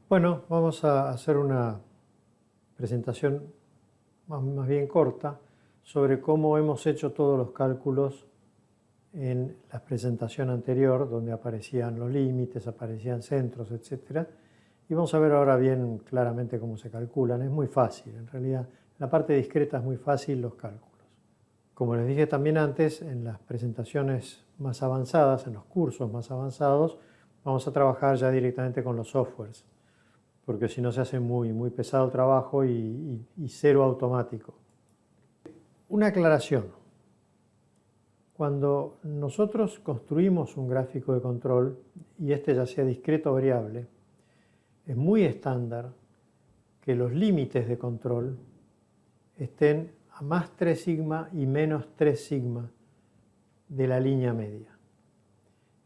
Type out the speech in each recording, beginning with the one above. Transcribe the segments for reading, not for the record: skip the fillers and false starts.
Bueno, vamos a hacer una presentación más bien corta sobre cómo hemos hecho todos los cálculos en la presentación anterior, donde aparecían los límites, aparecían centros, etc. Y vamos a ver ahora bien claramente cómo se calculan. Es muy fácil, en realidad. La parte discreta es muy fácil, los cálculos. Como les dije también antes, en las presentaciones más avanzadas, en los cursos más avanzados, vamos a trabajar ya directamente con los softwares, porque si no se hace muy pesado el trabajo y cero automático. Una aclaración. Cuando nosotros construimos un gráfico de control, y este ya sea discreto o variable, es muy estándar que los límites de control estén a más 3 sigma y menos 3 sigma de la línea media.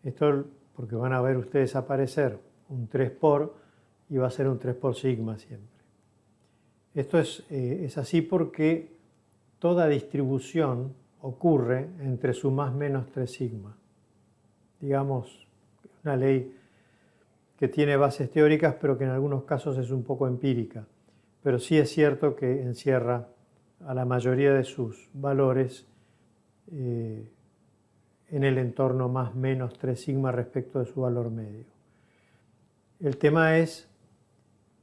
Esto porque van a ver ustedes aparecer un 3 por y va a ser un 3 por sigma siempre. Esto es así porque toda distribución ocurre entre su más menos 3 sigma. Digamos, una ley que tiene bases teóricas, pero que en algunos casos es un poco empírica. Pero sí es cierto que encierra a la mayoría de sus valores en el entorno más menos 3 sigma respecto de su valor medio. El tema es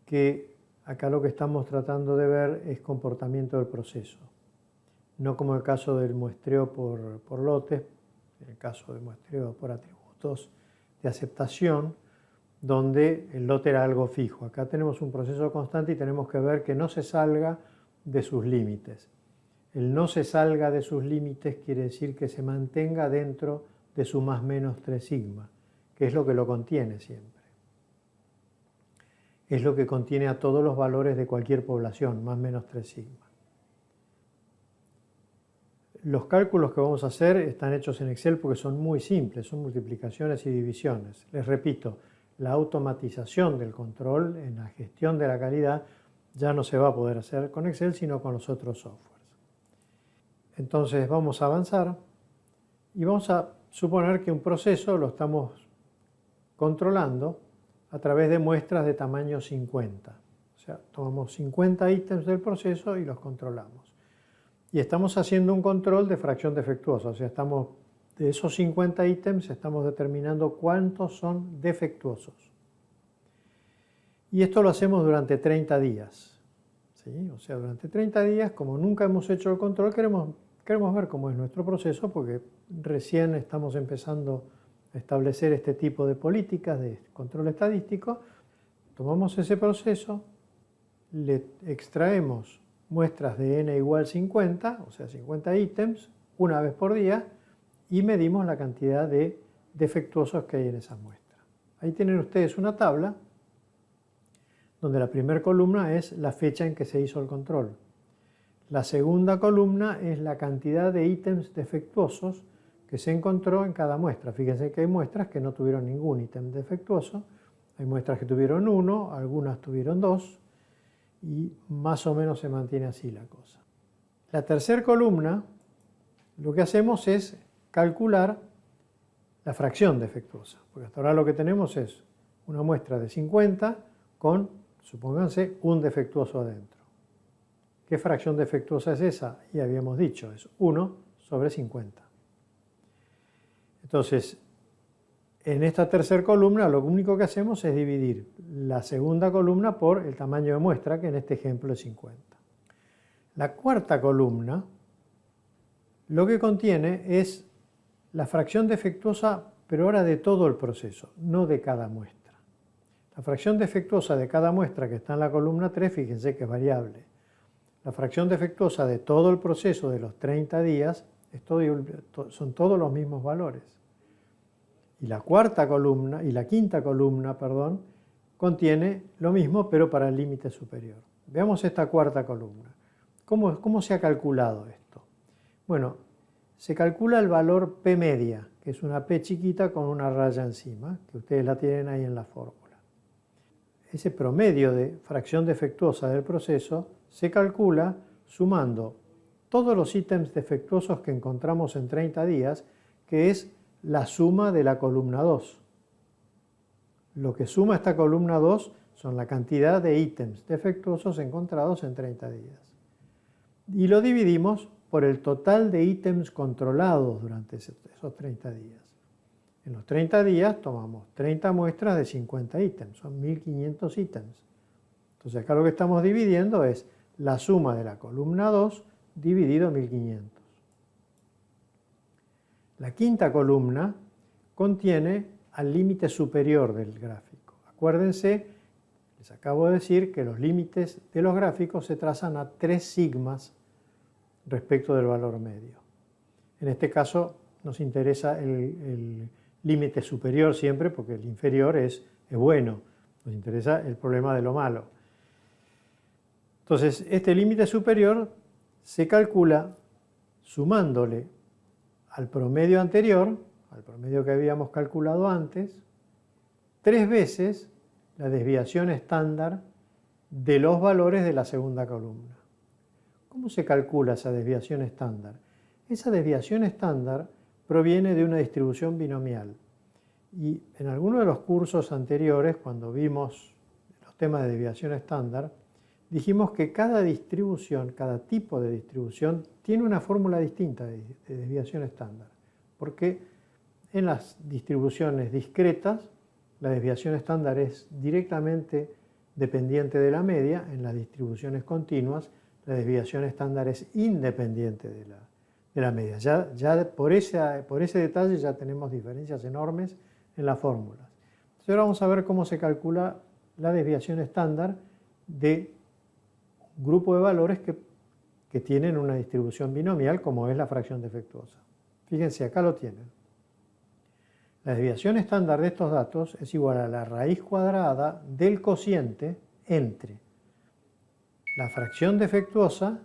que acá lo que estamos tratando de ver es comportamiento del proceso. No como el caso del muestreo por lotes, en el caso del muestreo por atributos de aceptación, donde el lote era algo fijo. Acá tenemos un proceso constante y tenemos que ver que no se salga de sus límites. El no se salga de sus límites quiere decir que se mantenga dentro de su más menos 3 sigma, que es lo que lo contiene siempre. Es lo que contiene a todos los valores de cualquier población, más menos 3 sigma. Los cálculos que vamos a hacer están hechos en Excel porque son muy simples, son multiplicaciones y divisiones. Les repito, la automatización del control en la gestión de la calidad ya no se va a poder hacer con Excel, sino con los otros softwares. Entonces vamos a avanzar y vamos a suponer que un proceso lo estamos controlando a través de muestras de tamaño 50. O sea, tomamos 50 ítems del proceso y los controlamos. Y estamos haciendo un control de fracción defectuosa. O sea, de esos 50 ítems estamos determinando cuántos son defectuosos. Y esto lo hacemos durante 30 días. ¿Sí? O sea, durante 30 días, como nunca hemos hecho el control, queremos ver cómo es nuestro proceso, porque recién estamos empezando a establecer este tipo de políticas de control estadístico. Tomamos ese proceso, le extraemos muestras de n igual 50, o sea 50 ítems, una vez por día, y medimos la cantidad de defectuosos que hay en esa muestra. Ahí tienen ustedes una tabla donde la primera columna es la fecha en que se hizo el control. La segunda columna es la cantidad de ítems defectuosos que se encontró en cada muestra. Fíjense que hay muestras que no tuvieron ningún ítem defectuoso, hay muestras que tuvieron 1, algunas tuvieron 2, y más o menos se mantiene así la cosa. La tercera columna, lo que hacemos es calcular la fracción defectuosa, porque hasta ahora lo que tenemos es una muestra de 50 con, supónganse, un defectuoso adentro. ¿Qué fracción defectuosa es esa? Ya habíamos dicho, es 1 sobre 50. Entonces, en esta tercera columna lo único que hacemos es dividir la segunda columna por el tamaño de muestra, que en este ejemplo es 50. La cuarta columna lo que contiene es la fracción defectuosa, pero ahora de todo el proceso, no de cada muestra. La fracción defectuosa de cada muestra que está en la columna 3, fíjense que es variable. La fracción defectuosa de todo el proceso de los 30 días son todos los mismos valores. Y la quinta columna, contiene lo mismo, pero para el límite superior. Veamos esta cuarta columna. ¿Cómo se ha calculado esto? Bueno, se calcula el valor P media, que es una P chiquita con una raya encima, que ustedes la tienen ahí en la fórmula. Ese promedio de fracción defectuosa del proceso se calcula sumando todos los ítems defectuosos que encontramos en 30 días, que es la suma de la columna 2. Lo que suma esta columna 2 son la cantidad de ítems defectuosos encontrados en 30 días. Y lo dividimos por el total de ítems controlados durante esos 30 días. En los 30 días tomamos 30 muestras de 50 ítems, son 1500 ítems. Entonces acá lo que estamos dividiendo es la suma de la columna 2 dividido 1500. La quinta columna contiene al límite superior del gráfico. Acuérdense, les acabo de decir que los límites de los gráficos se trazan a 3 sigmas respecto del valor medio. En este caso nos interesa el límite superior siempre porque el inferior es bueno. Nos interesa el problema de lo malo. Entonces, este límite superior se calcula sumándole al promedio anterior, al promedio que habíamos calculado antes, 3 veces la desviación estándar de los valores de la segunda columna. ¿Cómo se calcula esa desviación estándar? Esa desviación estándar proviene de una distribución binomial. Y en algunos de los cursos anteriores, cuando vimos los temas de desviación estándar, dijimos que cada distribución, cada tipo de distribución, tiene una fórmula distinta de desviación estándar. Porque en las distribuciones discretas, la desviación estándar es directamente dependiente de la media. En las distribuciones continuas, la desviación estándar es independiente de la media. Ya por ese detalle ya tenemos diferencias enormes en las fórmulas. Entonces ahora vamos a ver cómo se calcula la desviación estándar de un grupo de valores que tienen una distribución binomial, como es la fracción defectuosa. Fíjense, acá lo tienen. La desviación estándar de estos datos es igual a la raíz cuadrada del cociente entre la fracción defectuosa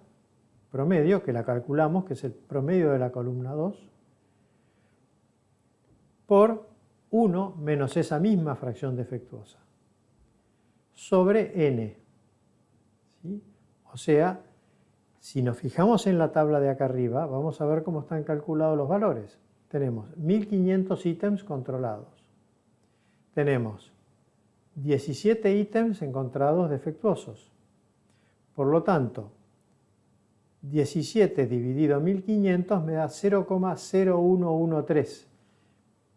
promedio, que la calculamos, que es el promedio de la columna 2, por 1 menos esa misma fracción defectuosa, sobre n. ¿Sí? O sea, si nos fijamos en la tabla de acá arriba, vamos a ver cómo están calculados los valores. Tenemos 1500 ítems controlados. Tenemos 17 ítems encontrados defectuosos. Por lo tanto, 17 dividido 1500 me da 0,0113.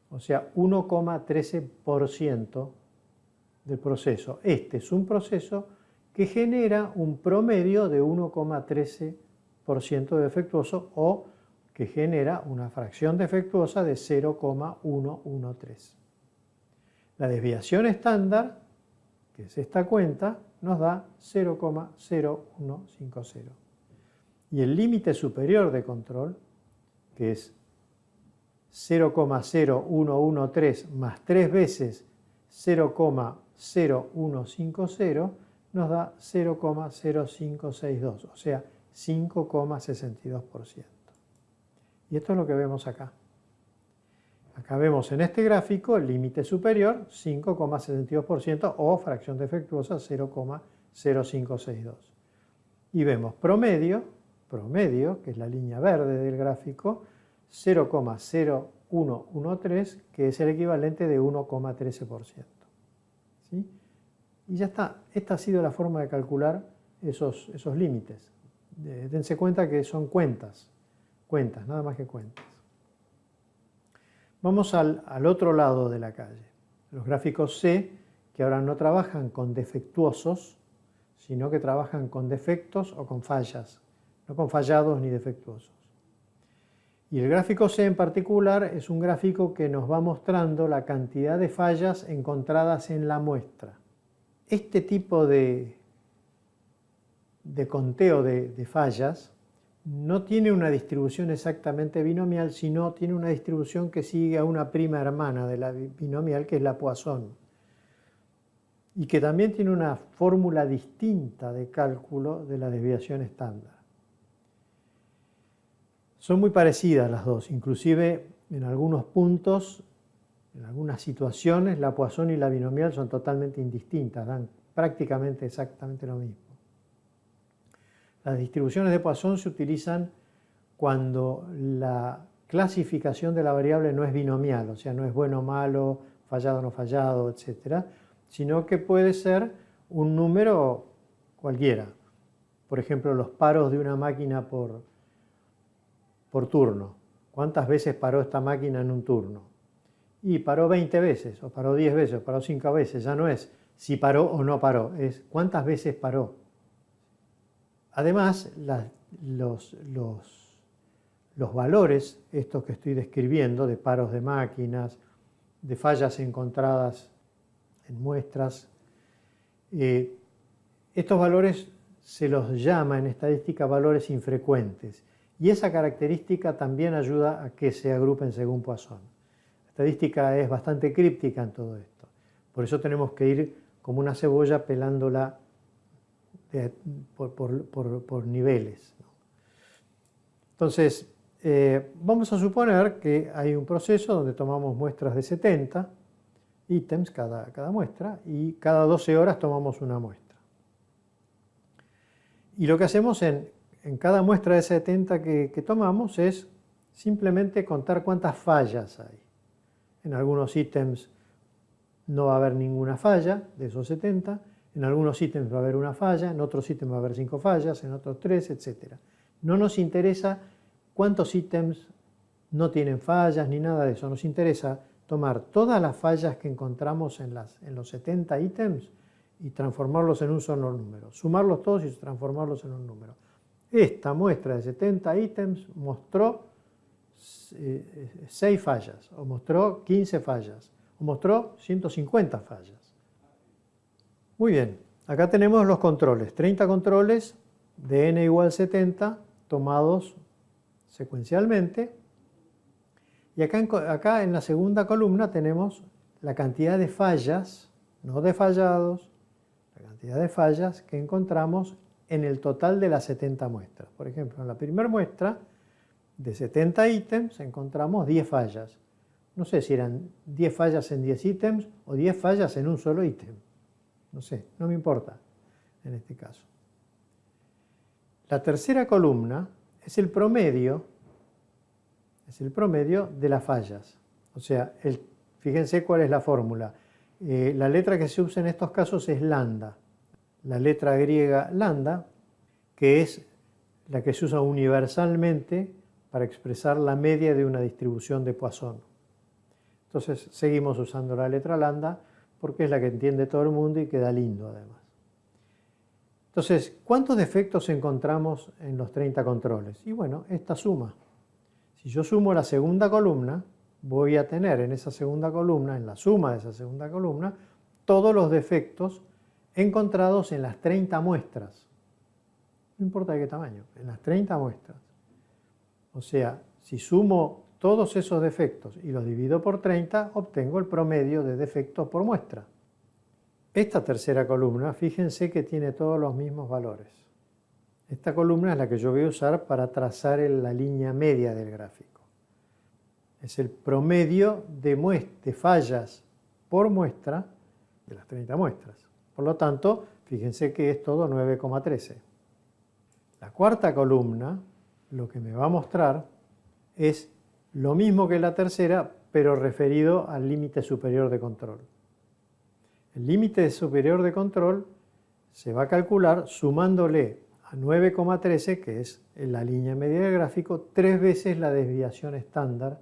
O sea, 1,13% del proceso. Este es un proceso que genera un promedio de 1,13% de defectuoso o que genera una fracción defectuosa de 0,113. La desviación estándar, que es esta cuenta, nos da 0,0150. Y el límite superior de control, que es 0,0113 más 3 veces 0,0150, nos da 0,0562, o sea, 5,62%. Y esto es lo que vemos acá. Acá vemos en este gráfico el límite superior, 5,62%, o fracción defectuosa, 0,0562. Y vemos promedio, que es la línea verde del gráfico, 0,0113, que es el equivalente de 1,13%. ¿Sí? Y ya está. Esta ha sido la forma de calcular esos límites. Dense cuenta que son cuentas, nada más que cuentas. Vamos al otro lado de la calle. Los gráficos C, que ahora no trabajan con defectuosos, sino que trabajan con defectos o con fallas, no con fallados ni defectuosos. Y el gráfico C en particular es un gráfico que nos va mostrando la cantidad de fallas encontradas en la muestra. Este tipo de conteo de fallas no tiene una distribución exactamente binomial, sino tiene una distribución que sigue a una prima hermana de la binomial, que es la Poisson, y que también tiene una fórmula distinta de cálculo de la desviación estándar. Son muy parecidas las dos, inclusive en algunos puntos, en algunas situaciones, la Poisson y la binomial son totalmente indistintas, dan prácticamente exactamente lo mismo. Las distribuciones de Poisson se utilizan cuando la clasificación de la variable no es binomial, o sea, no es bueno o malo, fallado o no fallado, etc., sino que puede ser un número cualquiera. Por ejemplo, los paros de una máquina por turno. ¿Cuántas veces paró esta máquina en un turno? Y paró 20 veces, o paró 10 veces, o paró 5 veces. Ya no es si paró o no paró, es cuántas veces paró. Además, los valores, estos que estoy describiendo, de paros de máquinas, de fallas encontradas en muestras, estos valores se los llama en estadística valores infrecuentes. Y esa característica también ayuda a que se agrupen según Poisson. La estadística es bastante críptica en todo esto. Por eso tenemos que ir como una cebolla pelándola por niveles. Entonces, vamos a suponer que hay un proceso donde tomamos muestras de 70 ítems cada muestra y cada 12 horas tomamos una muestra. Y lo que hacemos en cada muestra de 70 que tomamos es simplemente contar cuántas fallas hay. En algunos ítems no va a haber ninguna falla de esos 70, en algunos ítems va a haber una falla, en otros ítems va a haber 5 fallas, en otros 3, etc. No nos interesa cuántos ítems no tienen fallas ni nada de eso, nos interesa tomar todas las fallas que encontramos en los 70 ítems y transformarlos en un solo número, sumarlos todos y transformarlos en un número. Esta muestra de 70 ítems mostró 6 fallas, o mostró 15 fallas, o mostró 150 fallas. Muy bien, acá tenemos los controles, 30 controles de n igual 70 tomados secuencialmente. Y acá en la segunda columna tenemos la cantidad de fallas, no de fallados, la cantidad de fallas que encontramos en el total de las 70 muestras. Por ejemplo, en la primera muestra de 70 ítems encontramos 10 fallas. No sé si eran 10 fallas en 10 ítems o 10 fallas en un solo ítem. No sé, no me importa en este caso. La tercera columna es el promedio de las fallas. O sea, fíjense cuál es la fórmula. La letra que se usa en estos casos es lambda. La letra griega lambda, que es la que se usa universalmente para expresar la media de una distribución de Poisson. Entonces seguimos usando la letra lambda porque es la que entiende todo el mundo y queda lindo además. Entonces, ¿cuántos defectos encontramos en los 30 controles? Y bueno, esta suma. Si yo sumo la segunda columna, voy a tener en esa segunda columna, en la suma de esa segunda columna, todos los defectos encontrados en las 30 muestras. No importa de qué tamaño, en las 30 muestras. O sea, si sumo todos esos defectos y los divido por 30, obtengo el promedio de defectos por muestra. Esta tercera columna, fíjense que tiene todos los mismos valores. Esta columna es la que yo voy a usar para trazar la línea media del gráfico. Es el promedio de fallas por muestra de las 30 muestras. Por lo tanto, fíjense que es todo 9,13. La cuarta columna, lo que me va a mostrar es lo mismo que la tercera, pero referido al límite superior de control. El límite superior de control se va a calcular sumándole a 9,13, que es la línea media del gráfico, 3 veces la desviación estándar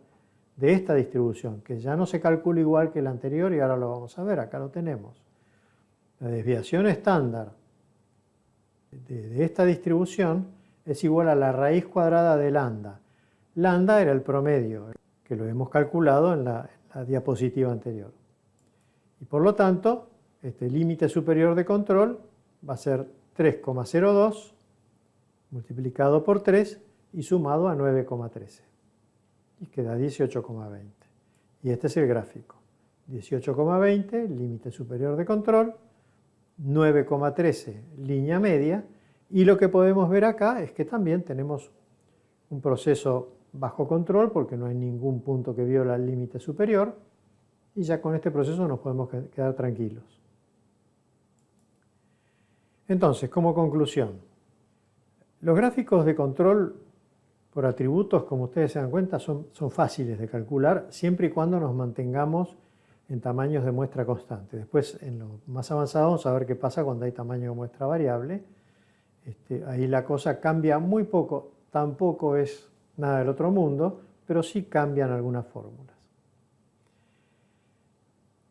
de esta distribución, que ya no se calcula igual que la anterior y ahora lo vamos a ver, acá lo tenemos. La desviación estándar de esta distribución es igual a la raíz cuadrada de lambda. Lambda era el promedio, que lo hemos calculado en la diapositiva anterior. Y por lo tanto, este límite superior de control va a ser 3,02 multiplicado por 3 y sumado a 9,13. Y queda 18,20. Y este es el gráfico. 18,20, límite superior de control, 9,13, línea media. Y lo que podemos ver acá es que también tenemos un proceso bajo control porque no hay ningún punto que viola el límite superior. Y ya con este proceso nos podemos quedar tranquilos. Entonces, como conclusión, los gráficos de control por atributos, como ustedes se dan cuenta, son fáciles de calcular siempre y cuando nos mantengamos en tamaños de muestra constante. Después, en lo más avanzado, vamos a ver qué pasa cuando hay tamaño de muestra variable. Ahí la cosa cambia muy poco, tampoco es nada del otro mundo, pero sí cambian algunas fórmulas.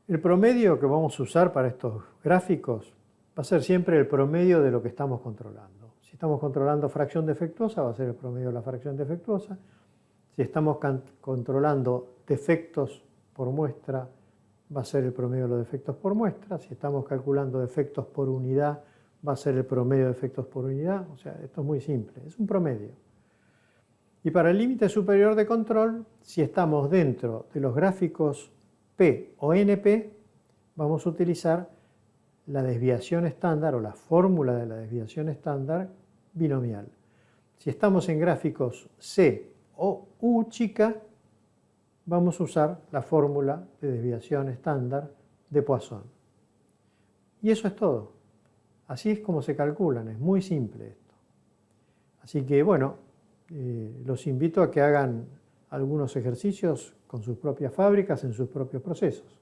El promedio que vamos a usar para estos gráficos va a ser siempre el promedio de lo que estamos controlando. Si estamos controlando fracción defectuosa, va a ser el promedio de la fracción defectuosa. Si estamos controlando defectos por muestra, va a ser el promedio de los defectos por muestra. Si estamos calculando defectos por unidad, va a ser el promedio de defectos por unidad. O sea, esto es muy simple, es un promedio. Y para el límite superior de control, si estamos dentro de los gráficos P o NP, vamos a utilizar la desviación estándar o la fórmula de la desviación estándar binomial. Si estamos en gráficos C o U chica, vamos a usar la fórmula de desviación estándar de Poisson. Y eso es todo. Así es como se calculan, es muy simple esto. Así que bueno, los invito a que hagan algunos ejercicios con sus propias fábricas, en sus propios procesos.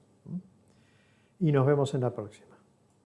Y nos vemos en la próxima.